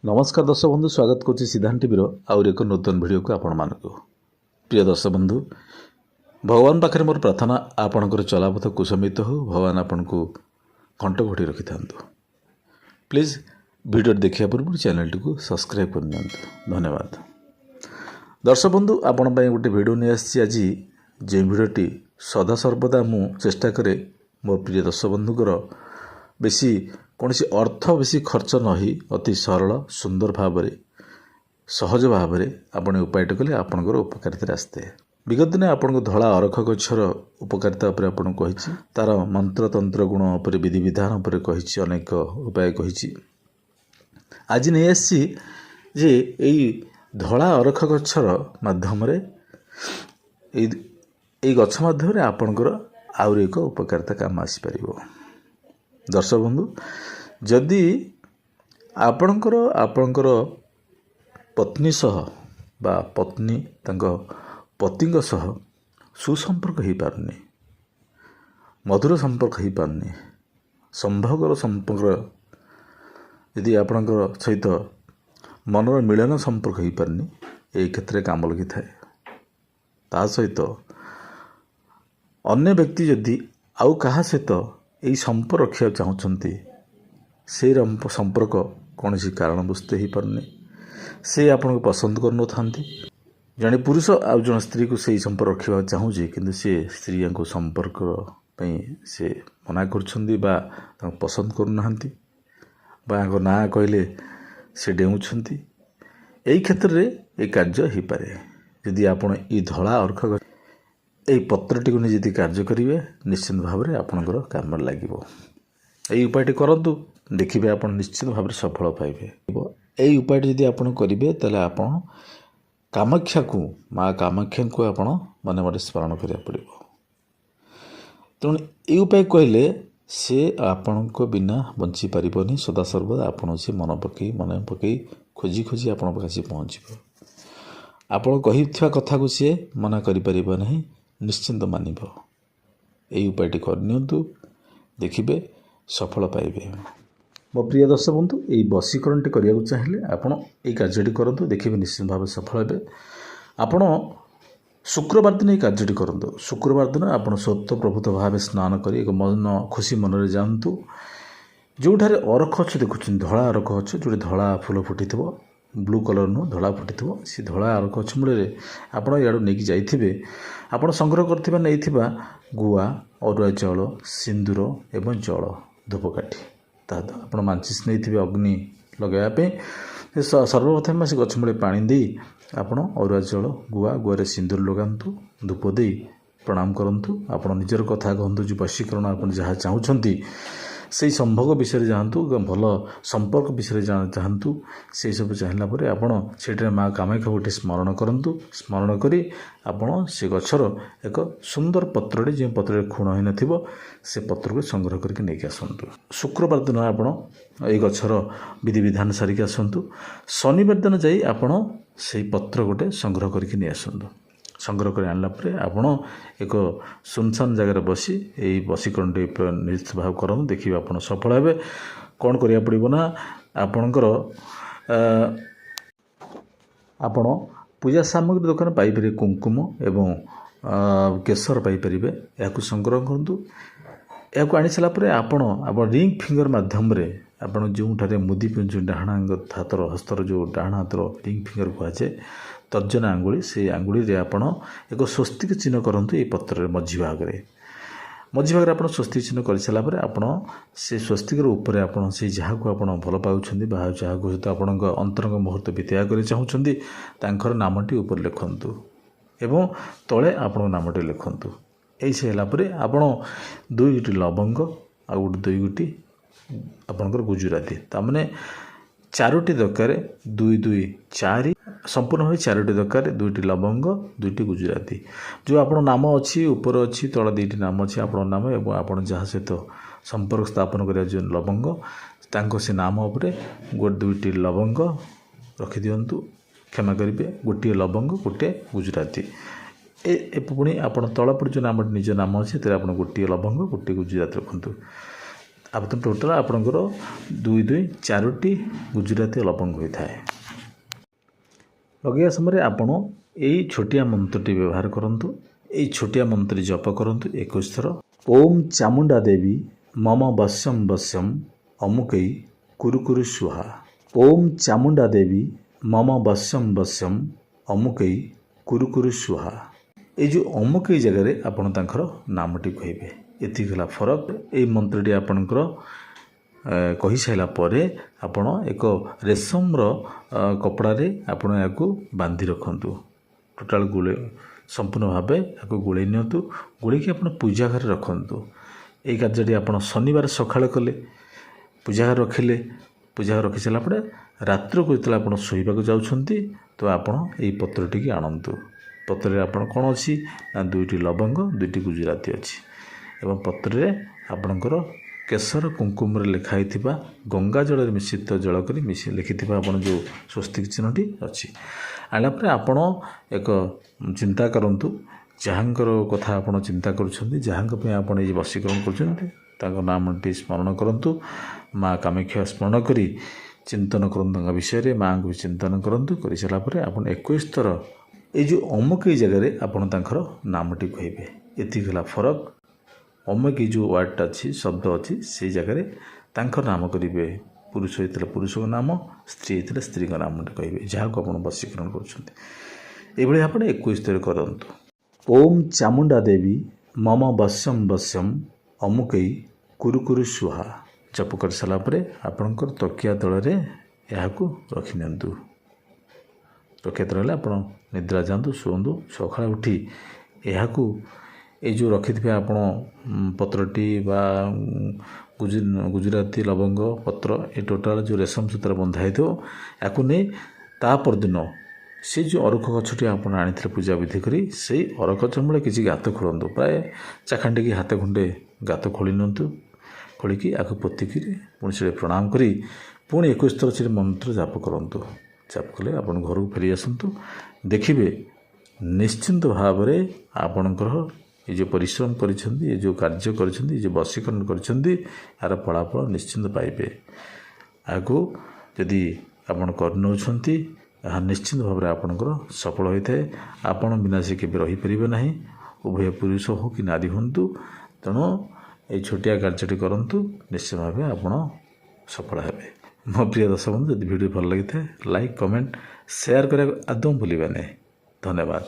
नमस्कार दर्शक बंधु स्वागत करुच्ची सिद्धांत टीवी आउर एक नूतन वीडियो को आपण मानक प्रिय दर्शक बंधु भगवान पाखे मोर प्रार्थना आपणकर चलापथ कुसमित हो भगवान आपण को कंठ घोटी रखि था। प्लीज वीडियो देखा पूर्व चैनल टी को सब्सक्राइब करनी धन्यवाद। दर्शक बंधु आपण गोटे वीडियो नहीं आसी आज जो वीडियोटी सदा सर्वदा मु चेष्टा करे मो प्रिय दर्शक बंधुकर बेसी कौन अर्थ बेसी खर्च नही अति सरल सुंदर भाव सहज भाव आपने उपायट कले आपणकर उपकारिता आसते। विगत दिन आपन धला अरख गच्छर उपकारिता आपन कही तार मंत्र तंत्र गुण उपर विधि विधान उपर कही अनेक उपाय कही आज नहीं आसी जे यही धला अरख गच्छर माध्यम गछ माध्यम आपणकर आउर एक उपकारिता काम आसीपर। दर्शक बंधु जदि आपणकर पत्नी सह बा पत्नी पति सह सुसंपर्क हो पारनी मधुर संपर्क हो पारनी संभोगर संपर्क यदि आपणकर सहित मनर मिलन संपर्क हो पारनी यही क्षेत्र में काम लगी थाए ता सहित अन्य व्यक्ति जदि आउ कहा सहित यही संपर्क रखा चाहते से संपर्क कौन सी कारणवश हो पारनी से आपन को पसंद कर जड़े पुरुष आउ जन स्त्री को सही संपर्क रखा चाहूँगी किंतु से स्त्री को संपर्क से मना कर पसंद करना ना कहले से डेउछंती यही क्षेत्र में ये कार्य हो पारे। यदि आपन ये धला अर्ख यही पत्रटी को नहीं कार्य करेंगे निश्चित भाव में आपणकर काम लगे यही उपायटी करूँ देखिए आप निश्चित भाव सफल पाइबे। यही उपायटी यदि आप करेंगे तेल आप कामाख्या को माँ कामाख्या को आप मन मन स्मरण करा पड़ो तेणु ये उपाय कहले से आपण को बिना बंची पारनी सदा सर्वदा आपन से मन पकई खोजी खोजी आप पहुँच आपड़ कही कथा को सी मना कर नहीं निश्चिंत मानव यही उपायटी करनी देखिए सफल पाइबे। मो प्रिय दर्शक बंधु यही बसीकरणटी करने चाहिए आपड़ यही कार्यटी करूँ देखिए निश्चित भाव सफल हे। आपण शुक्रवार दिन ये कार्यटी करूँ शुक्रवार दिन आप स्वतः प्रभुत भाव स्नान कर एक मन खुशी मनरे जातु जो अरख अच्छे देखुं धला अरख अच्छे जो धला फूल फुटी ब्लू कलर नु धला फुटी सी धला अरख अच्छे मूल आप इड़ू नहीं जाइए आप संग्रह करथिबा नहीं गुआ अरुआ चाउल सिंदूर एवं जल धूपकाठी ता आप मांचिस नहीं अग्नि लगायापे सर्वप्रथम से गछ मूले पानी दे आप अरुआ चाउल गुआ सिंदूर लगातु धूप दे प्रणाम करूँ आप निजर कथा कहतु जो वशीकरण आप जहाँ चाहते से संभोग विषय जानतु भल संपर्क विषय चाहतु से सब चाहिला पर आपण से माँ कामाख्या गोटे स्मरण करूँ स्मरण करी आपण से गछर एक सुंदर पत्रटे जो पत्र खुण हो न से पत्र को संग्रह करके नहीं आसतु। शुक्रवार दिन आपण ये गछर विधि विधान सारिक आसतु शनिवार दिन जाई आपण से पत्र गोटे संग्रह करके नहीं आसतु संग्रह कर आनला आपण एक सुनसान जगार बसी यही बसीकरण निश्चित भाव करूँ देखिए आप सफल हे। कौन करिया पड़िबो ना आपणकर आपण पूजा सामग्री दुकान पाइपर कुंकुम एवं केसर पाइपर या संग्रह करूँ या आनी सारापर आप रिंग फिंगर मध्यम आप जो मुदी पिंधु डाण हाथर हस्तर जो डाण हाथर रिंग फिंगर कहुए तर्जना आंगुली से आंगुली आपण एक स्वस्तिक चिन्ह करूँ ये पत्र मझी भाग आप स्वस्तिक चिन्ह कर सारापर आप से स्वस्तिकर ऊपर आप जहाँ को आप भल पाँच जहाँ सहित आप अंतरंग मुहूर्त बिताया कर चाहते नामटी ऊपर लिखतु एवं तले आप नामटी लिखतु यही से आप दुई गोटी लवंग आ गोटे दुई गोटी आपणकर गुजराती ताने चारोटी दरकार दुई दुई चारि संपूर्ण भाव चारोटी दरकार दुईटी लवंग दुईटी गुजराती जो आप नाम अच्छी ऊपर अच्छी तला दुईटी नाम अच्छी आप नाम एवं आप जहाँ सहित संपर्क स्थापन कर जो लवंग तांको से नाम उपर गोटे दुईटी लवंग रखि दियंतु क्षमा करेंगे गोटे लवंग गोटे गुजराती पुणी आप तल पर जो नाम निज नाम अच्छे आप गोटे लवंग गोटे गुजराती रखु ଆପଣ ଟୋଟାଲ ଆପଣଙ୍କର 4ଟି ଗୁଜୁରାତି ଲବଙ୍ଗ ହୋଇଥାଏ। ଲଗାଇବା ସମୟରେ ଆପଣ ଏଇ ଛୋଟିଆ ମନ୍ତ୍ରଟି ବ୍ୟବହାର କରନ୍ତୁ। ଏଇ ଛୋଟିଆ ମନ୍ତ୍ରୀ ଜପ କରନ୍ତୁ 21 ଥର। ଓମ୍ ଚାମୁଣ୍ଡା ଦେବୀ ମମ ବଶ୍ୟମ୍ ବଶ୍ୟମ୍ ଅମୁକୈ କୁରୁକୁରୁ ସୁହା। ଓମ୍ ଚାମୁଣ୍ଡା ଦେବୀ ମମ ବଶ୍ୟମ୍ ବଶ୍ୟମ୍ ଅମୁକୈ କୁରୁକୁରୁ ସୁହା। ଏଇ ଯେଉଁ ଅମୁକୈ ଜାଗାରେ ଆପଣ ତାଙ୍କର ନାମଟି କହିବେ। ଏତିକି ହେଲା ଫରକ। ଏଇ ମନ୍ତ୍ରଟି ଆପଣଙ୍କର କହିସାରିଲା ପରେ ଆପଣ ଏକ ରେଶମର କପଡ଼ାରେ ଆପଣ ଏହାକୁ ବାନ୍ଧି ରଖନ୍ତୁ। ଟୋଟାଲ ସମ୍ପୂର୍ଣ୍ଣ ଭାବେ ଏହାକୁ ଗୋଳେଇ ନିଅନ୍ତୁ। ଗୋଳେଇକି ଆପଣ ପୂଜା ଘରେ ରଖନ୍ତୁ। ଏଇ କାର୍ଯ୍ୟଟି ଆପଣ ଶନିବାର ସକାଳେ କଲେ, ପୂଜା ଘରେ ରଖିଲେ। ପୂଜା ଘରେ ରଖିସାରିଲା ପରେ ରାତ୍ରକୁ ଯେତେବେଳେ ଆପଣ ଶୋଇବାକୁ ଯାଉଛନ୍ତି ତ ଆପଣ ଏଇ ପତ୍ରଟିକି ଆଣନ୍ତୁ। ପତ୍ରରେ ଆପଣ କ'ଣ ଅଛି ନା 2ଟି ଲବଙ୍ଗ 2ଟି ଗୁଜୁରାତି ଅଛି ଏବଂ ପତ୍ରରେ ଆପଣଙ୍କର କେଶର କୁଙ୍କୁମରେ ଲେଖା ହେଇଥିବା ଗଙ୍ଗା ଜଳରେ ମିଶ୍ରିତ ଜଳ କରି ଲେଖିଥିବା ଆପଣ ଯେଉଁ ସ୍ୱସ୍ତିକ ଚିହ୍ନଟି ଅଛି। ଆଣିଲା ପରେ ଆପଣ ଏକ ଚିନ୍ତା କରନ୍ତୁ, ଯାହାଙ୍କର କଥା ଆପଣ ଚିନ୍ତା କରୁଛନ୍ତି, ଯାହାଙ୍କ ପାଇଁ ଆପଣ ଏଇ ବଶୀକରଣ କରୁଛନ୍ତି ତାଙ୍କ ନାମଟି ସ୍ମରଣ କରନ୍ତୁ। ମା କାମାକ୍ଷା ସ୍ମରଣ କରି ଚିନ୍ତନ କରନ୍ତୁ ତାଙ୍କ ବିଷୟରେ। ମାଆଙ୍କୁ ବି ଚିନ୍ତନ କରନ୍ତୁ। କରିସାରିଲା ପରେ ଆପଣ 21 ଥର ଏଇ ଯେଉଁ ଅମୁକୈ ଜାଗାରେ ଆପଣ ତାଙ୍କର ନାମଟି କହିବେ। ଏତିକି ହେଲା ଫରକ। ଅମୁକୈ ଯେଉଁ ୱାର୍ଡ଼ଟା ଅଛି, ଶବ୍ଦ ଅଛି, ସେଇ ଜାଗାରେ ତାଙ୍କର ନାମ କରିବେ। ପୁରୁଷ ହେଇଥିଲେ ପୁରୁଷଙ୍କ ନାମ, ସ୍ତ୍ରୀ ହେଇଥିଲେ ସ୍ତ୍ରୀଙ୍କ ନାମଟି କହିବେ, ଯାହାକୁ ଆପଣ ବଶୀକରଣ କରୁଛନ୍ତି। ଏଇଭଳି ଆପଣ 21 ଥର କରନ୍ତୁ। ଓମ୍ ଚାମୁଣ୍ଡା ଦେବୀ ମମ ବଶ୍ୟମ୍ ବଶ୍ୟମ୍ ଅମୁକୈ କୁରୁକୁରୁ ସୁହା। ଜପ କରିସାରିଲା ପରେ ଆପଣଙ୍କର ତକିଆ ତଳରେ ଏହାକୁ ରଖିନିଅନ୍ତୁ। ତକିଆ ତଳରେ ଆପଣ ନିଦ୍ରା ଯାଆନ୍ତୁ, ଶୁଅନ୍ତୁ। ସକାଳେ ଉଠି ଏହାକୁ ଏଇ ଯେଉଁ ରଖିଥିବେ ଆପଣ ପତ୍ରଟି ବା ଗୁଜୁରାତି ଲବଙ୍ଗ ପତ୍ର, ଏ ଟୋଟାଲ ଯେଉଁ ରେଶମ ସୂତାରେ ବନ୍ଧା ହେଇଥିବ, ୟାକୁ ନେଇ ତା ପରଦିନ ସେ ଯେଉଁ ଅରଖ ଗଛଟି ଆପଣ ଆଣିଥିଲେ ପୂଜା ବିଧି କରି, ସେଇ ଅରଖ ଗଛ ମୂଳେ କିଛି ଗାତ ଖୋଳନ୍ତୁ। ପ୍ରାୟ ଚାଖାଣ୍ଡିକି ହାତ ଖଣ୍ଡେ ଗାତ ଖୋଳି ନିଅନ୍ତୁ। ଖୋଳିକି ଆକୁ ପୋତିକିରି ପୁଣି ସେଠି ପ୍ରଣାମ କରି ପୁଣି 21 ଥର ସେଠି ମନ୍ତ୍ର ଜାପ କରନ୍ତୁ। ଜାପ କଲେ ଆପଣ ଘରକୁ ଫେରି ଆସନ୍ତୁ। ଦେଖିବେ ନିଶ୍ଚିନ୍ତ ଭାବରେ ଆପଣଙ୍କର ଏ ଯେଉଁ ପରିଶ୍ରମ କରିଛନ୍ତି, ଏ ଯେଉଁ କାର୍ଯ୍ୟ କରିଛନ୍ତି, ଏ ଯେଉଁ ବଶୀକରଣ କରିଛନ୍ତି, ଏହାର ଫଳାଫଳ ନିଶ୍ଚିନ୍ତ ପାଇବେ। ଆଗକୁ ଯଦି ଆପଣ କରିନେଉଛନ୍ତି, ଏହା ନିଶ୍ଚିନ୍ତ ଭାବରେ ଆପଣଙ୍କର ସଫଳ ହୋଇଥାଏ। ଆପଣ ବିନା ସେ କେବେ ରହିପାରିବେ ନାହିଁ। ଉଭୟ ପୁରୁଷ ହଉ କି ନାରୀ ହୁଅନ୍ତୁ। ତେଣୁ ଏଇ ଛୋଟିଆ କାର୍ଯ୍ୟଟି କରନ୍ତୁ, ନିଶ୍ଚିତ ଭାବେ ଆପଣ ସଫଳ ହେବେ। ମୋ ପ୍ରିୟ ଦର୍ଶକ ବନ୍ଧୁ, ଯଦି ଭିଡ଼ିଓ ଭଲ ଲାଗିଥାଏ ଲାଇକ୍, କମେଣ୍ଟ, ସେୟାର କରିବାକୁ ଆଦୌ ଭୁଲିବେ ନାହିଁ। ଧନ୍ୟବାଦ।